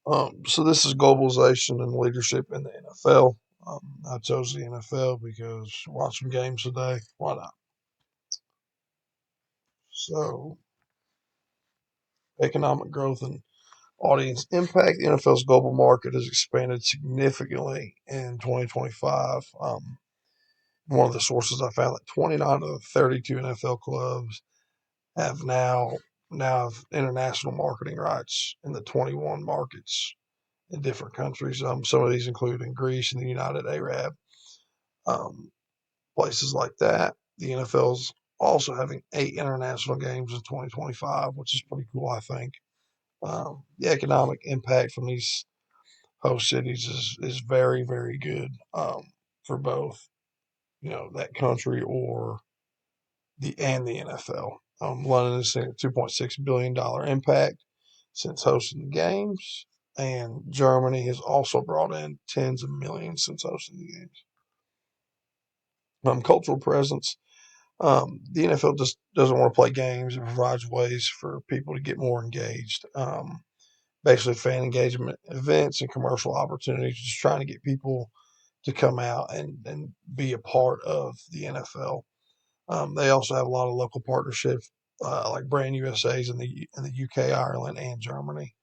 So this is globalization and leadership in the NFL. I chose the NFL because watch some games today. Why not? So economic growth and audience impact. The NFL's global market has expanded significantly in 2025. One of the sources I found that 29 of the 32 NFL clubs have now have international marketing rights in the 21 markets in different countries. Some of these include in Greece and the United Arab. Um, Places like that. The NFL's also having 8 international games in 2025, which is pretty cool, I think. The economic impact from these host cities is very, very good for both, that country or the NFL. London has seen a $2.6 billion impact since hosting the games, and Germany has also brought in tens of millions since hosting the games. Cultural presence. The NFL just doesn't want to play games. It provides ways for people to get more engaged. Basically, fan engagement events and commercial opportunities, just trying to get people to come out and be a part of the NFL. They also have a lot of local partnerships, like Brand USA's in the UK, Ireland, and Germany.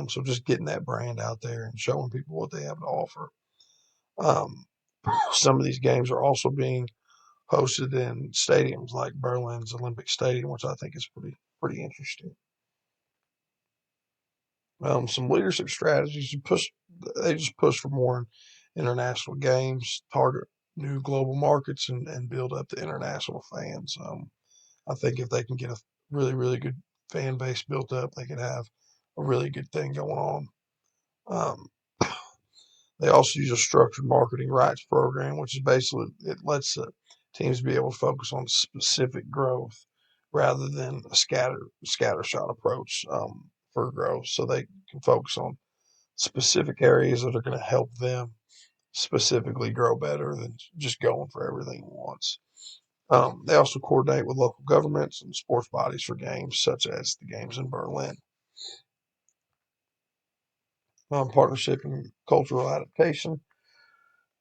So just getting that brand out there and showing people what they have to offer. Um, some of these games are also being hosted in stadiums like Berlin's Olympic Stadium, which I think is pretty interesting. Some leadership strategies to push. They just push for more international games, target new global markets, and build up the international fans. I think if they can get a really good fan base built up, they could have a really good thing going on. Um, they also use a structured marketing rights program, which is basically it lets teams be able to focus on specific growth rather than a scattershot approach for growth. So they can focus on specific areas that are going to help them specifically grow better than just going for everything at once. They also coordinate with local governments and sports bodies for games, such as the games in Berlin. Partnership and cultural adaptation.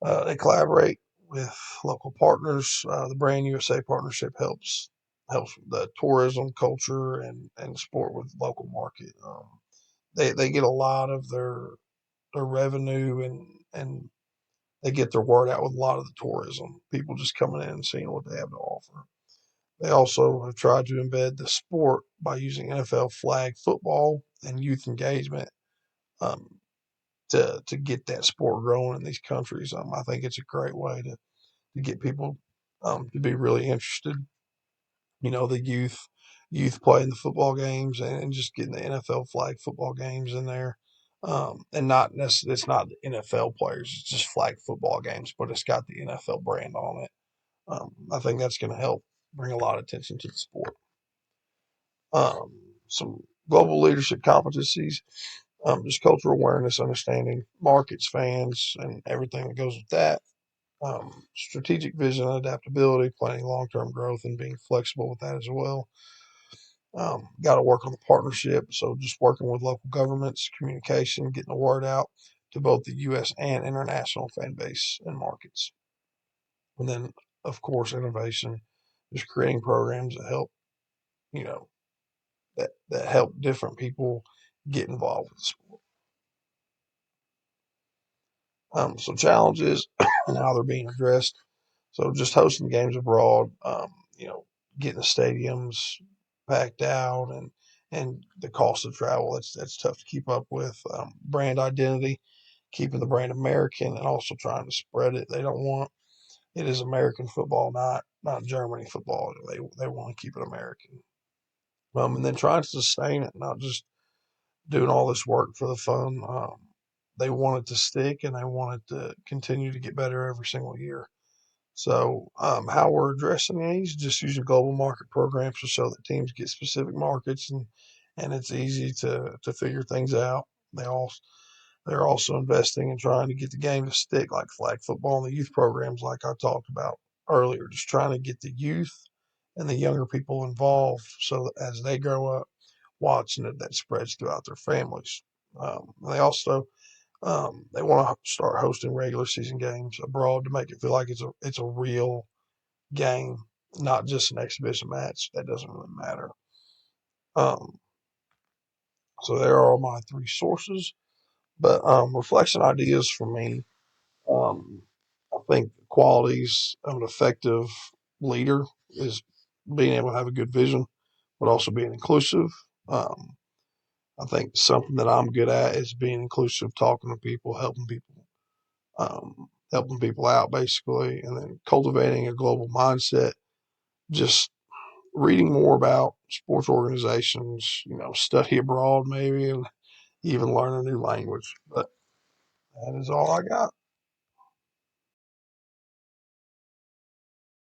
They collaborate with local partners. The Brand USA partnership helps the tourism, culture, and sport with local market. They get a lot of their revenue and they get their word out with a lot of the tourism. People just coming in and seeing what they have to offer. They also have tried to embed the sport by using NFL flag football and youth engagement um, to get that sport growing in these countries. I think it's a great way to get people to be really interested. The youth playing the football games and just getting the NFL flag football games in there. And not necessarily, it's not the NFL players, it's just flag football games, but it's got the NFL brand on it. I think that's going to help bring a lot of attention to the sport. Some global leadership competencies, just cultural awareness, understanding markets, fans, and everything that goes with that. Strategic vision and adaptability, planning long term growth, and being flexible with that as well. Got to work on the partnership. So just working with local governments, communication, getting the word out to both the U.S. and international fan base and markets. And then, of course, innovation, just creating programs that help, you know, that help different people get involved with the sport. So challenges and how they're being addressed. So just hosting games abroad, getting the stadiums packed out and the cost of travel. That's tough to keep up with. Brand identity, keeping the brand American, and also trying to spread it. They don't want it is American football, not Germany football. They want to keep it American. And then trying to sustain it, not just doing all this work for the fun. They want it to stick, and they want it to continue to get better every single year. So, how we're addressing these, just using global market programs to show that teams get specific markets and it's easy to figure things out. They all they're also investing in trying to get the game to stick, like flag football and the youth programs, like I talked about earlier. Just trying to get the youth and the younger people involved, so that as they grow up, watching it, that spreads throughout their families. They also they want to start hosting regular season games abroad to make it feel like it's a real game, not just an exhibition match. That doesn't really matter. Um, so there are my three sources. But reflection ideas for me, um, I think the qualities of an effective leader is being able to have a good vision, but also being inclusive. Um, I think something that I'm good at is being inclusive, talking to people, helping people out basically, and then cultivating a global mindset. Just reading more about sports organizations, study abroad maybe, and even learn a new language. But that is all I got.